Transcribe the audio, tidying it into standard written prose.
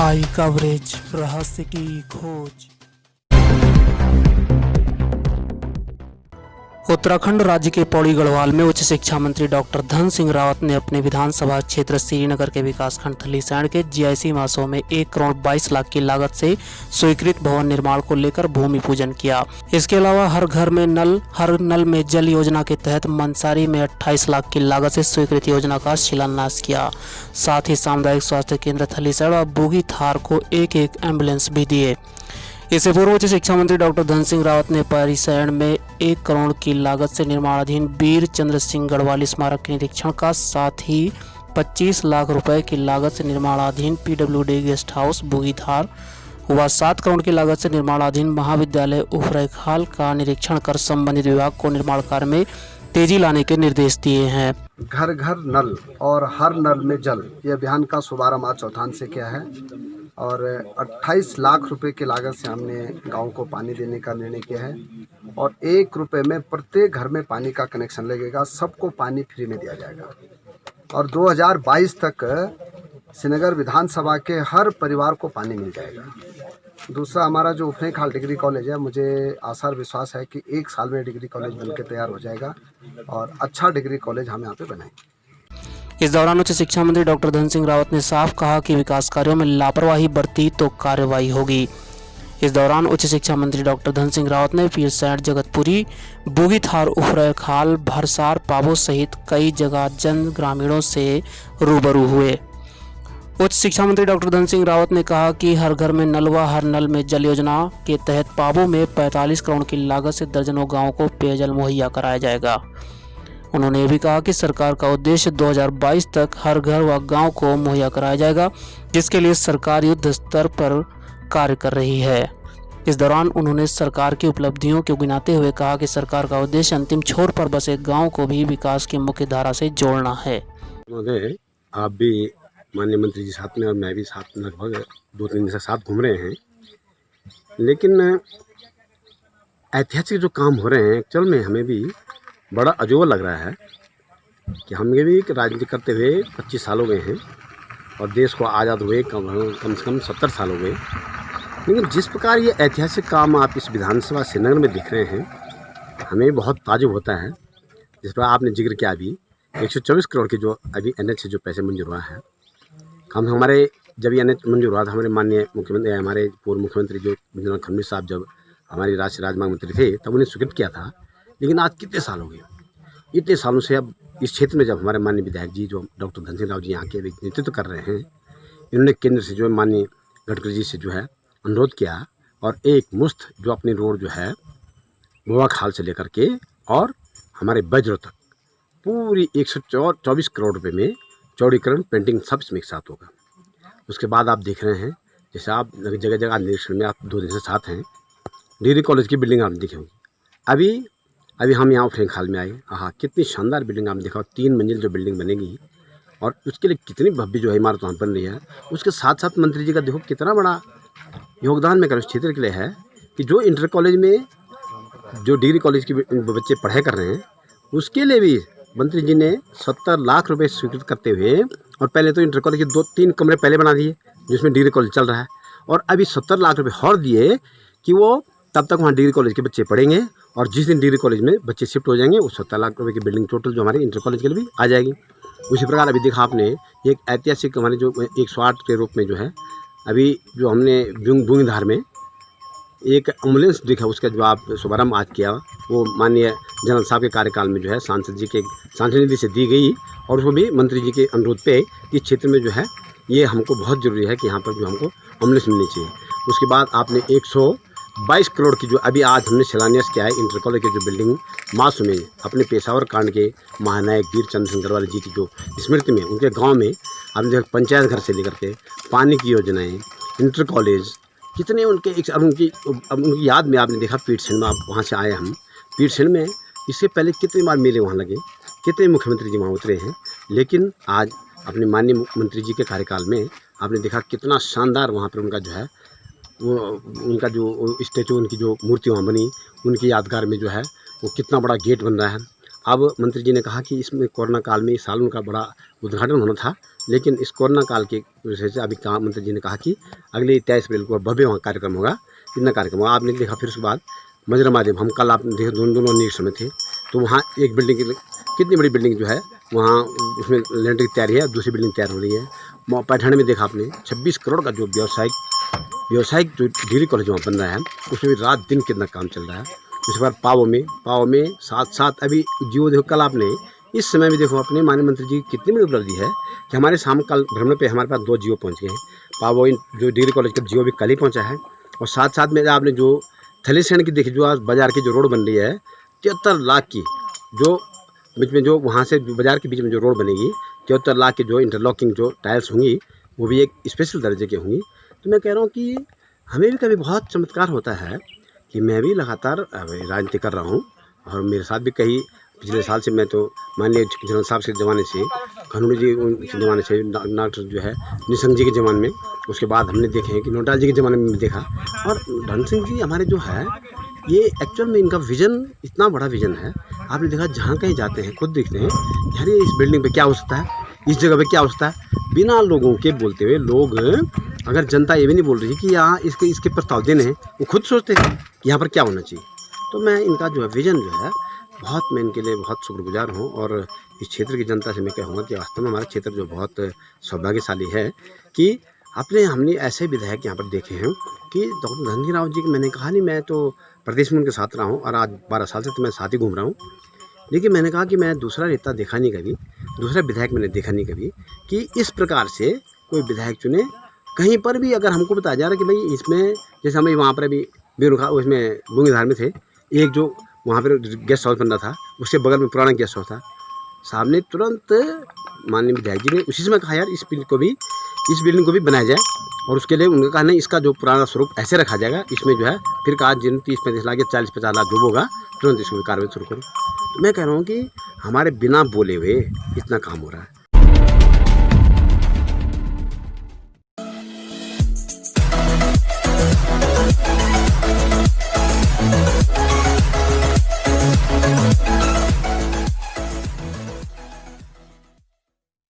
आई coverage रहस्य की खोज। उत्तराखंड राज्य के पौड़ी गढ़वाल में उच्च शिक्षा मंत्री डॉक्टर धन सिंह रावत ने अपने विधानसभा क्षेत्र श्रीनगर के विकासखंड थलीसैंण के जीआईसी मासों में 1 करोड़ 22 लाख की लागत से स्वीकृत भवन निर्माण को लेकर भूमि पूजन किया। इसके अलावा हर घर में नल हर नल में जल योजना के तहत मंसारी में 28 लाख की लागत से स्वीकृत योजना का शिलान्यास किया। साथ ही सामुदायिक स्वास्थ्य केंद्र थलीसैंण और बूगीथार को एक एम्बुलेंस भी दिए। इससे पूर्व उच्च शिक्षा मंत्री डॉक्टर धन सिंह रावत ने परिसैण में 1 करोड़ की लागत से निर्माणाधीन वीर चंद्र सिंह गढ़वाली स्मारक के निरीक्षण का, साथ ही 25 लाख रुपए की लागत से निर्माणाधीन पीडब्ल्यूडी गेस्ट हाउस बूगीथार व 7 करोड़ की लागत से निर्माणाधीन महाविद्यालय उफरैखाल का निरीक्षण कर संबंधित विभाग को निर्माण कार्य में तेजी लाने के निर्देश दिए हैं। घर घर नल और हर नल में जल, ये अभियान का शुभारंभ आज चौथान से किया है और 28 लाख रुपए की लागत से हमने गांव को पानी देने का निर्णय किया है और 1 रुपए में प्रत्येक घर में पानी का कनेक्शन लगेगा। सबको पानी फ्री में दिया जाएगा और 2022 तक श्रीनगर विधानसभा के हर परिवार को पानी मिल जाएगा। दूसरा, हमारा जो उफरैखाल डिग्री कॉलेज है, मुझे आशा और विश्वास है कि 1 साल में डिग्री कॉलेज बनकर तैयार हो जाएगा और अच्छा डिग्री कॉलेज हम यहाँ पे बनाएंगे। इस दौरान उच्च शिक्षा मंत्री डॉक्टर धन सिंह रावत ने साफ कहा कि विकास कार्यों में लापरवाही बरती तो कार्रवाई होगी। इस दौरान उच्च शिक्षा मंत्री डॉक्टर धन सिंह रावत ने पीरसैंण, जगतपुरी, बूगीथार, उफरैखाल, भरसार, पाबो सहित कई जगह जन ग्रामीणों से रूबरू हुए। उच्च शिक्षा मंत्री डॉक्टर धन सिंह रावत ने कहा कि हर घर में नल व हर नल में जल योजना के तहत पाबो में 45 करोड़ की लागत से दर्जनों गाँवों को पेयजल मुहैया कराया जाएगा। उन्होंने ये भी कहा कि सरकार का उद्देश्य 2022 तक हर घर व गांव को मुहैया कराया जाएगा, जिसके लिए सरकार युद्ध स्तर पर कार्य कर रही है। इस दौरान उन्होंने सरकार की उपलब्धियों को गिनाते हुए कहा कि सरकार का उद्देश्य अंतिम छोर पर बसे गांव को भी विकास की मुख्य धारा से जोड़ना है। आप भी माननीय मंत्री जी साथ में और मैं भी साथ लगभग 2-3 दिन से साथ घूम रहे हैं, लेकिन ऐतिहासिक जो काम हो रहे हैं एक्चुअल में हमें भी बड़ा अजोबा लग रहा है कि हमें भी राजनीति करते हुए 25 साल हो गए हैं और देश को आज़ाद हुए कम से कम 70 साल हो गए, लेकिन जिस प्रकार ये ऐतिहासिक काम आप इस विधानसभा श्रीनगर में दिख रहे हैं, हमें बहुत ताजुब होता है। जिस पर आपने जिक्र किया, अभी 124 करोड़ की जो अभी NH से जो पैसे मंजूर हुआ है, हम हमारे जब ये NH मंजूर हुआ था, हमारे माननीय मुख्यमंत्री, हमारे पूर्व मुख्यमंत्री जो इंदिरा खड़गे साहब जब हमारी राष्ट्रीय राजमार्ग मंत्री थे, तब उन्हें स्वीकृत किया था। लेकिन आज कितने साल हो गए, इतने सालों से अब इस क्षेत्र में जब हमारे माननीय विधायक जी जो डॉक्टर धन सिंह रावत जी यहाँ के नेतृत्व कर रहे हैं, इन्होंने केंद्र से जो माननीय गडकरी जी से जो है अनुरोध किया और एक मुश्त जो अपनी रोड जो है बूगीथार से लेकर के और हमारे बज्र तक पूरी 124 करोड़ रुपये में चौड़ीकरण, पेंटिंग सब इसमें एक साथ होगा। उसके बाद आप देख रहे हैं, जैसे आप जगह जगह निरीक्षण में आप 2 दिन से साथ हैं, डिग्री कॉलेज की बिल्डिंग आपने देखी होगी। अभी हम यहाँ उफरैखाल में आए, हाँ कितनी शानदार बिल्डिंग आपने देखा, 3 मंजिल जो बिल्डिंग बनेगी और उसके लिए कितनी भव्य जो है इमारत वहाँ बन रही है। उसके साथ साथ मंत्री जी का देखो कितना बड़ा योगदान में उस क्षेत्र के लिए है कि जो इंटर कॉलेज में जो डिग्री कॉलेज के बच्चे पढ़ाई कर रहे हैं, उसके लिए भी मंत्री जी ने 70 लाख रुपये स्वीकृत करते हुए, और पहले तो इंटर कॉलेज के 2-3 कमरे पहले बना दिए जिसमें डिग्री कॉलेज चल रहा है, और अभी 70 लाख रुपये और दिए कि वो तब तक वहाँ डिग्री कॉलेज के बच्चे पढ़ेंगे और जिस दिन डिग्री कॉलेज में बच्चे शिफ्ट हो जाएंगे, उस 70 लाख रुपये की बिल्डिंग टोटल जो हमारे इंटर कॉलेज के लिए भी आ जाएगी। उसी प्रकार अभी देखा आपने एक ऐतिहासिक हमारे जो 108 के रूप में जो है अभी जो हमने बूगीथार में एक एम्बुलेंस देखा, उसका जो आप शुभारम्भ आज किया, वो माननीय जनरल साहब के कार्यकाल में जो है सांसद जी के सांसद निधि से दी गई और उसको भी मंत्री जी के अनुरोध पे इस क्षेत्र में जो है ये हमको बहुत ज़रूरी है कि यहाँ पर जो हमको एम्बुलेंस मिलनी चाहिए। उसके बाद आपने 122 करोड़ की जो अभी आज हमने शिलान्यास किया है इंटर कॉलेज की जो बिल्डिंग मासू में अपने पेशावर कांड के महानायक वीर चंद्र सिंह गढ़वाली जी की जो स्मृति में उनके गाँव में आपने देखा पंचायत घर से लेकर के पानी की योजनाएँ, इंटर कॉलेज, कितने उनके उनकी याद में आपने देखा पीरसैंण में, आप वहाँ से आए हम पीरसैंण में, इससे पहले कितनी बार मेले वहाँ लगे, कितने मुख्यमंत्री जी वहाँ उतरे हैं, लेकिन आज अपने माननीय मंत्री जी के कार्यकाल में आपने देखा कितना शानदार वहाँ पर उनका जो है वो उनका जो स्टेचू, उनकी जो मूर्ति वहाँ बनी, उनकी यादगार में जो है वो कितना बड़ा गेट बन रहा है। अब मंत्री जी ने कहा कि इसमें कोरोना काल में इस साल उनका बड़ा उद्घाटन होना था, लेकिन इस कोरोना काल के वजह से अभी मंत्री जी ने कहा कि अगले 23 अप्रैल को भव्य वहाँ कार्यक्रम होगा। कितना कार्यक्रम होगा आपने देखा। फिर उसके बाद मजरमा देव, हम कल आपने देखे दोनों न्यूज़ में थे, तो वहाँ एक बिल्डिंग कितनी बड़ी बिल्डिंग जो है वहाँ उसमें लेंटर की तैयारी है, दूसरी बिल्डिंग तैयार हो रही है। पैठानी में देखा आपने 26 करोड़ का जो व्यावसायिक जो डिग्री कॉलेज वहाँ बन रहा है, उसमें भी रात दिन कितना काम चल रहा है। उसके बाद पावो में साथ अभी जियो देखो, कल आपने इस समय भी देखो अपने माननीय मंत्री जी की कितनी बड़ी उपलब्धि है कि हमारे शाम कल भ्रमण पे हमारे पास 2 जियो पहुंच गए हैं। पावो जो डिग्री कॉलेज का जियो भी कल ही पहुंचा है। और साथ में आपने जो थलीसैंड की देखी, जो आज बाजार की जो रोड बन रही है 73 लाख की, जो बीच में जो वहाँ से बाजार के बीच में जो रोड बनेगी 73 लाख की, जो इंटरलॉकिंग जो टाइल्स होंगी वो भी एक स्पेशल दर्जे की होंगी। तो मैं कह रहा हूँ कि हमें भी कभी बहुत चमत्कार होता है कि मैं भी लगातार राजनीति कर रहा हूँ, और मेरे साथ भी कई पिछले साल से मैं तो माननीय जनरल साहब के ज़माने से, खनूरी जी के ज़माने से, डॉक्टर जो है निशंक जी के ज़माने में, उसके बाद हमने देखे हैं कि नोटाल जी के ज़माने में भी देखा। और धन सिंह जी हमारे जो है ये एक्चुअल में इनका विज़न इतना बड़ा विज़न है। आपने देखा जहाँ कहीं जाते हैं खुद देखते हैं यार ये इस बिल्डिंग पे क्या हो सकता है, इस जगह पे क्या हो सकता है, बिना लोगों के बोलते हुए। लोग अगर जनता ये भी नहीं बोल रही कि यहाँ इसके प्रस्ताव देने हैं, वो खुद सोचते हैं कि यहाँ पर क्या होना चाहिए। तो मैं इनका जो है विज़न जो है बहुत, मैं इनके लिए बहुत शुक्रगुजार हूँ। और इस क्षेत्र की जनता से मैं कहूँगा कि वास्तव में हमारा क्षेत्र जो बहुत सौभाग्यशाली है कि हमने ऐसे विधायक यहाँ पर देखे हैं कि डॉक्टर धन सिंह रावत जी की, मैंने कहा नहीं मैं तो प्रदेश में उनके साथ रहा हूँ और आज 12 साल से तो मैं साथ ही घूम रहा हूँ, लेकिन मैंने कहा कि मैं दूसरा नेता देखा नहीं कभी, दूसरा विधायक मैंने देखा नहीं कभी कि इस प्रकार से कोई विधायक चुने। कहीं पर भी अगर हमको बताया जा रहा है कि भाई इसमें, जैसे हमें वहाँ पर अभी बेरुखा उसमें बूंगीधार में थे, एक जो वहाँ पर गेस्ट हाउस बन रहा था, उसके बगल में पुराना गेस्ट हाउस था, सामने तुरंत माननीय विधायक जी ने उसी समय कहा यार इस बिल्डिंग को भी बनाया जाए। और उसके लिए उन्होंने कहा नहीं, इसका जो पुराना स्वरूप ऐसे रखा जाएगा, इसमें जो है फिर कहा जिन 30-35 लाख या 40-50 लाख जो होगा तुरंत इसको कार्रवाई शुरू करो। तो मैं कह रहा हूँ कि हमारे बिना बोले हुए इतना काम हो रहा है।